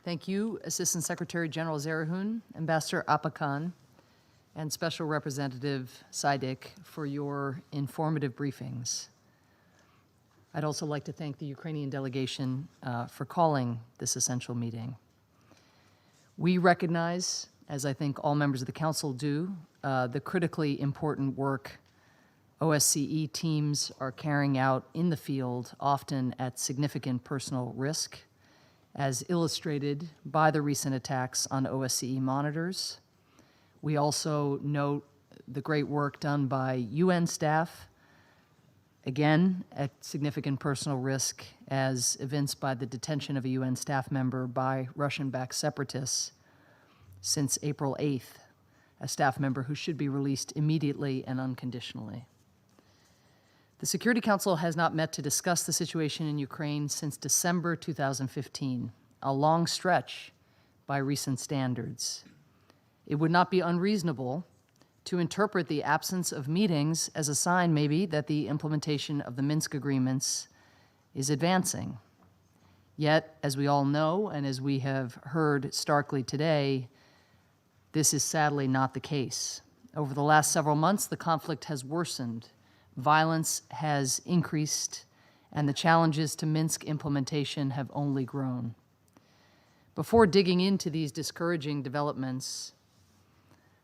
Thank you, Assistant Secretary General Zerahun, Ambassador Apakan, and Special Representative Saidik for your informative briefings. I'd also like to thank the Ukrainian delegation for calling this essential meeting. We recognize, as I think all members of the Council do, the critically important work OSCE teams are carrying out in the field, often at significant personal risk, as illustrated by the recent attacks on OSCE monitors. We also note the great work done by UN staff, again, at significant personal risk, as evinced by the detention of a UN staff member by Russian-backed separatists since April 8th, a staff member who should be released immediately and unconditionally. The Security Council has not met to discuss the situation in Ukraine since December 2015, a long stretch by recent standards. It would not be unreasonable to interpret the absence of meetings as a sign, maybe, that the implementation of the Minsk agreements is advancing. Yet, as we all know, and as we have heard starkly today, this is sadly not the case. Over the last several months, the conflict has worsened. Violence has increased, and the challenges to Minsk implementation have only grown. Before digging into these discouraging developments,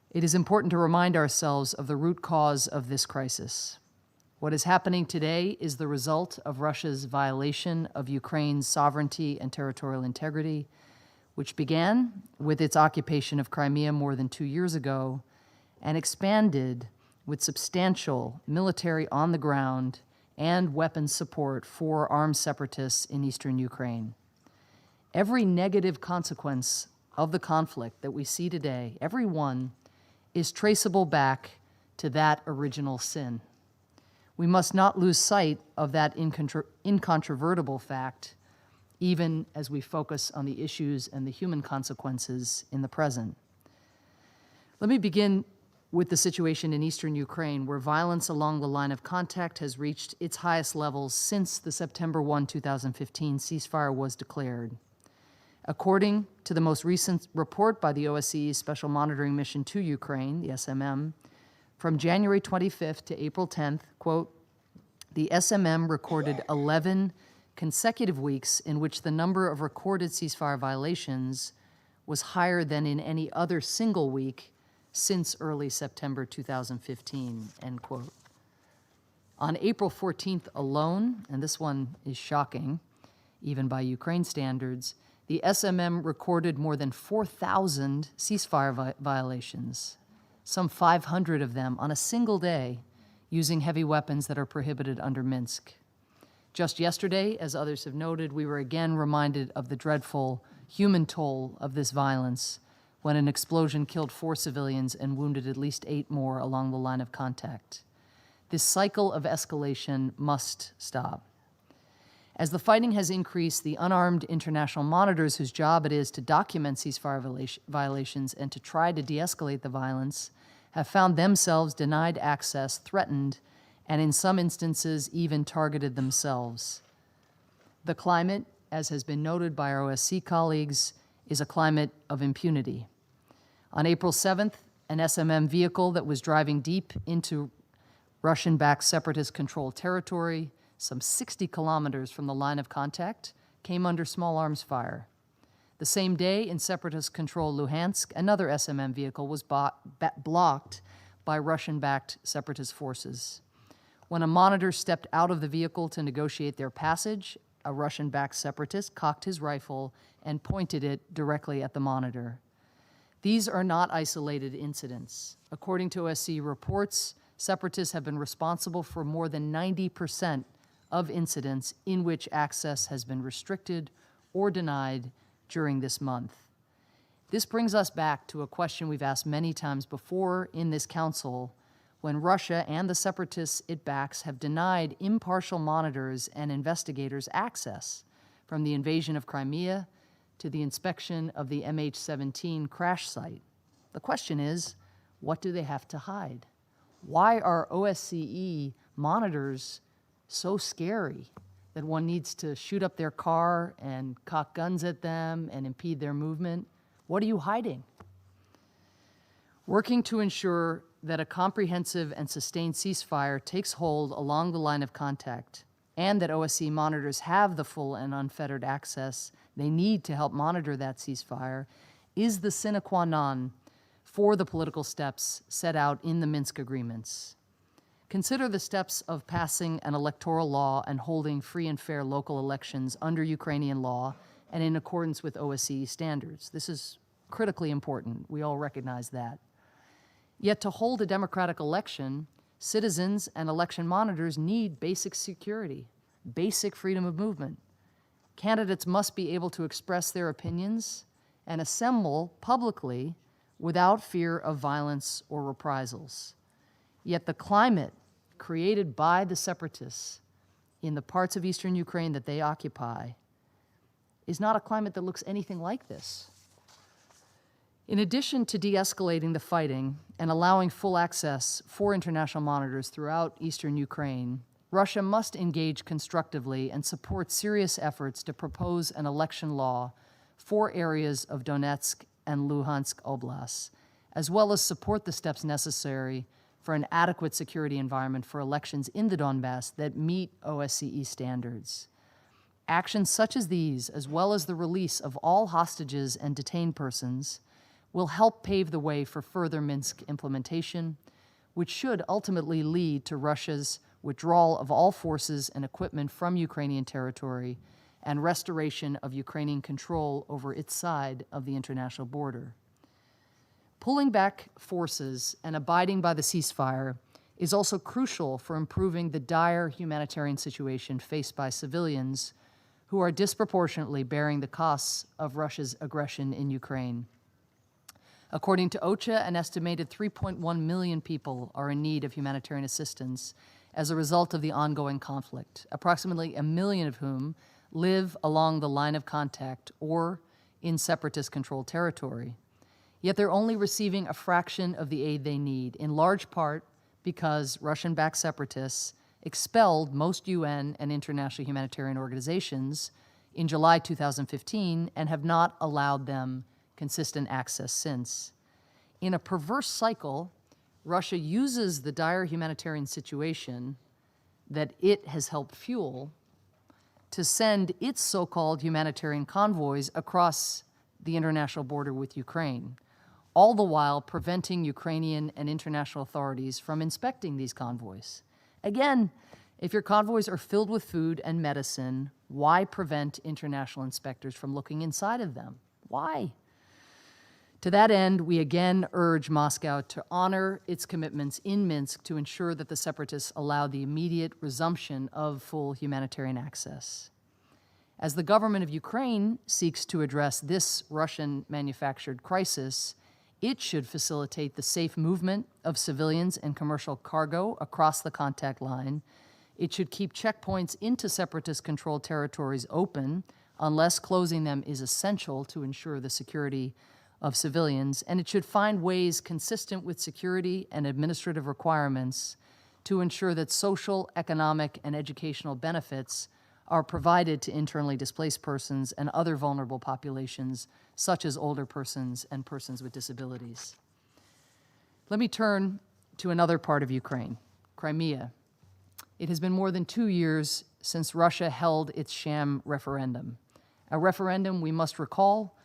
it is important to remind ourselves of the root cause of this crisis. What is happening today is the result of Russia's violation of Ukraine's sovereignty and territorial integrity, which began with its occupation of Crimea more than 2 years ago and expanded with substantial military on the ground and weapons support for armed separatists in eastern Ukraine. Every negative consequence of the conflict that we see today, every one, is traceable back to that original sin. We must not lose sight of that incontrovertible fact, even as we focus on the issues and the human consequences in the present. Let me begin with the situation in eastern Ukraine, where violence along the line of contact has reached its highest levels since the September 1, 2015 ceasefire was declared. According to the most recent report by the OSCE Special Monitoring Mission to Ukraine, the SMM, from January 25th to April 10th, quote, the SMM recorded 11 consecutive weeks in which the number of recorded ceasefire violations was higher than in any other single week since early September 2015, end quote. On April 14th alone, and this one is shocking, even by Ukraine standards, the SMM recorded more than 4,000 ceasefire violations, some 500 of them on a single day, using heavy weapons that are prohibited under Minsk. Just yesterday, as others have noted, we were again reminded of the dreadful human toll of this violence when an explosion killed 4 civilians and wounded at least 8 more along the line of contact. This cycle of escalation must stop. As the fighting has increased, the unarmed international monitors whose job it is to document ceasefire violations and to try to de-escalate the violence have found themselves denied access, threatened, and in some instances even targeted themselves. The climate, as has been noted by our OSCE colleagues, is a climate of impunity. On April 7th, an SMM vehicle that was driving deep into Russian-backed separatist-controlled territory, some 60 kilometers from the line of contact, came under small arms fire. The same day, in separatist-controlled Luhansk, another SMM vehicle was blocked by Russian-backed separatist forces. When a monitor stepped out of the vehicle to negotiate their passage, a Russian-backed separatist cocked his rifle and pointed it directly at the monitor. These are not isolated incidents. According to OSCE reports, separatists have been responsible for more than 90% of incidents in which access has been restricted or denied during this month. This brings us back to a question we've asked many times before in this council, when Russia and the separatists it backs have denied impartial monitors and investigators access, from the invasion of Crimea to the inspection of the MH17 crash site. The question is, what do they have to hide? Why are OSCE monitors so scary that one needs to shoot up their car and cock guns at them and impede their movement? What are you hiding? Working to ensure that a comprehensive and sustained ceasefire takes hold along the line of contact and that OSCE monitors have the full and unfettered access they need to help monitor that ceasefire is the sine qua non for the political steps set out in the Minsk agreements. Consider the steps of passing an electoral law and holding free and fair local elections under Ukrainian law and in accordance with OSCE standards. This is critically important. We all recognize that. Yet to hold a democratic election, citizens and election monitors need basic security, basic freedom of movement. Candidates must be able to express their opinions and assemble publicly without fear of violence or reprisals. Yet the climate created by the separatists in the parts of eastern Ukraine that they occupy is not a climate that looks anything like this. In addition to de-escalating the fighting and allowing full access for international monitors throughout eastern Ukraine, Russia must engage constructively and support serious efforts to propose an election law for areas of Donetsk and Luhansk oblasts, as well as support the steps necessary for an adequate security environment for elections in the Donbass that meet OSCE standards. Actions such as these, as well as the release of all hostages and detained persons, will help pave the way for further Minsk implementation, which should ultimately lead to Russia's withdrawal of all forces and equipment from Ukrainian territory and restoration of Ukrainian control over its side of the international border. Pulling back forces and abiding by the ceasefire is also crucial for improving the dire humanitarian situation faced by civilians who are disproportionately bearing the costs of Russia's aggression in Ukraine. According to OSCE, an estimated 3.1 million people are in need of humanitarian assistance as a result of the ongoing conflict, approximately 1 million of whom live along the line of contact or in separatist-controlled territory. Yet they're only receiving a fraction of the aid they need, in large part because Russian-backed separatists expelled most UN and international humanitarian organizations in July 2015 and have not allowed them consistent access since. In a perverse cycle, Russia uses the dire humanitarian situation that it has helped fuel to send its so-called humanitarian convoys across the international border with Ukraine, all the while preventing Ukrainian and international authorities from inspecting these convoys. Again, if your convoys are filled with food and medicine, why prevent international inspectors from looking inside of them? Why? To that end, we again urge Moscow to honor its commitments in Minsk to ensure that the separatists allow the immediate resumption of full humanitarian access. As the government of Ukraine seeks to address this Russian-manufactured crisis, it should facilitate the safe movement of civilians and commercial cargo across the contact line. It should keep checkpoints into separatist-controlled territories open unless closing them is essential to ensure the security of civilians, and it should find ways consistent with security and administrative requirements to ensure that social, economic, and educational benefits are provided to internally displaced persons and other vulnerable populations, such as older persons and persons with disabilities. Let me turn to another part of Ukraine, Crimea. It has been more than 2 years since Russia held its sham referendum, a referendum, we must recall,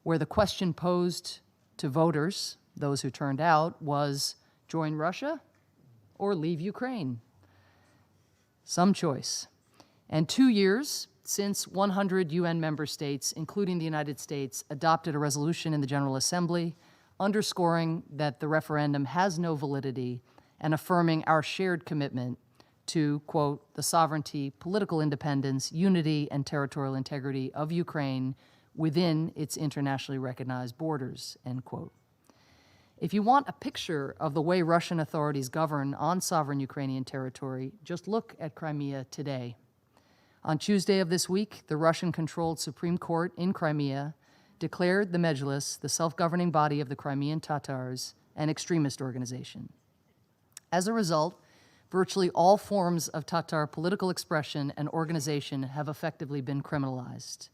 where the question posed to voters, those who turned out, was join Russia or leave Ukraine? Some choice. And 2 years since 100 UN member states, including the United States, adopted a resolution in the General Assembly underscoring that the referendum has no validity and affirming our shared commitment to, quote, the sovereignty, political independence, unity, and territorial integrity of Ukraine within its internationally recognized borders, end quote. If you want a picture of the way Russian authorities govern on sovereign Ukrainian territory, just look at Crimea today. On Tuesday of this week, the Russian-controlled Supreme Court in Crimea declared the Mejlis, the self-governing body of the Crimean Tatars, an extremist organization. As a result, virtually all forms of Tatar political expression and organization have effectively been criminalized.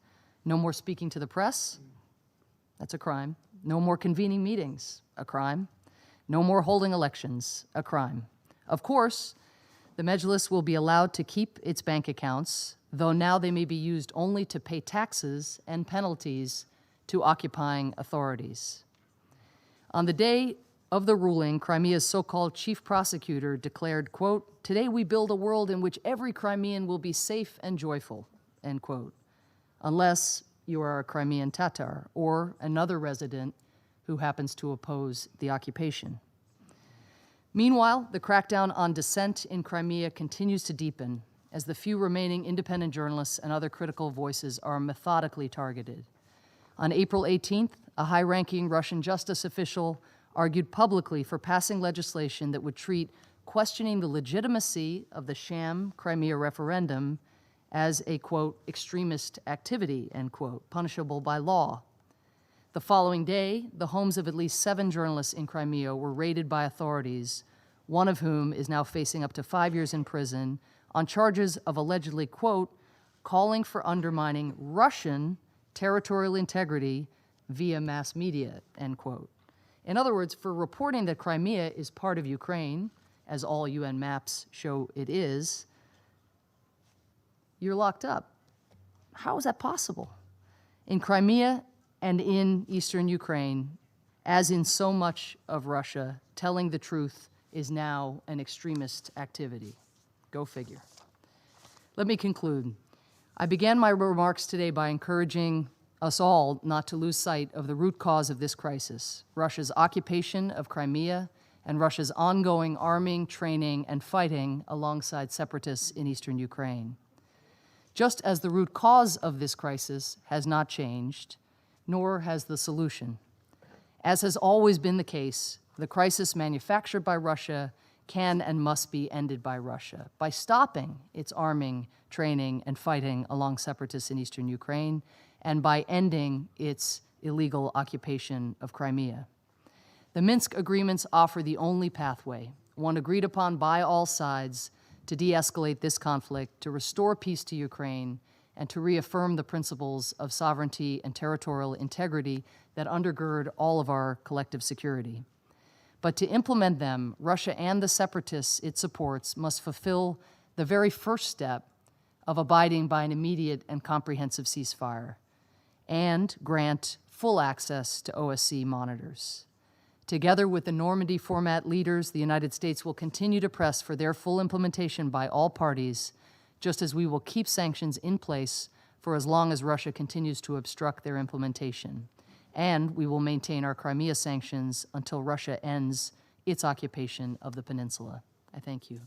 No more speaking to the press, that's a crime. No more convening meetings, a crime. No more holding elections, a crime. Of course, the Mejlis will be allowed to keep its bank accounts, though now they may be used only to pay taxes and penalties to occupying authorities. On the day of the ruling, Crimea's so-called chief prosecutor declared, quote, "Today we build a world in which every Crimean will be safe and joyful," end quote, unless you are a Crimean Tatar or another resident who happens to oppose the occupation. Meanwhile, the crackdown on dissent in Crimea continues to deepen as the few remaining independent journalists and other critical voices are methodically targeted. On April 18th, a high-ranking Russian justice official argued publicly for passing legislation that would treat questioning the legitimacy of the sham Crimea referendum as a, quote, extremist activity, end quote, punishable by law. The following day, the homes of at least 7 journalists in Crimea were raided by authorities, one of whom is now facing up to 5 years in prison on charges of allegedly, quote, calling for undermining Russian territorial integrity via mass media, end quote. In other words, for reporting that Crimea is part of Ukraine, as all UN maps show it is, you're locked up. How is that possible? In Crimea and in eastern Ukraine, as in so much of Russia, telling the truth is now an extremist activity. Go figure. Let me conclude. I began my remarks today by encouraging us all not to lose sight of the root cause of this crisis, Russia's occupation of Crimea and Russia's ongoing arming, training, and fighting alongside separatists in eastern Ukraine. Just as the root cause of this crisis has not changed, nor has the solution. As has always been the case, the crisis manufactured by Russia can and must be ended by Russia by stopping its arming, training, and fighting along separatists in eastern Ukraine, and by ending its illegal occupation of Crimea. The Minsk agreements offer the only pathway, one agreed upon by all sides, to de-escalate this conflict, to restore peace to Ukraine, and to reaffirm the principles of sovereignty and territorial integrity that undergird all of our collective security. But to implement them, Russia and the separatists it supports must fulfill the very first step of abiding by an immediate and comprehensive ceasefire, and grant full access to OSCE monitors. Together with the Normandy format leaders, the United States will continue to press for their full implementation by all parties, just as we will keep sanctions in place for as long as Russia continues to obstruct their implementation. And we will maintain our Crimea sanctions until Russia ends its occupation of the peninsula. I thank you.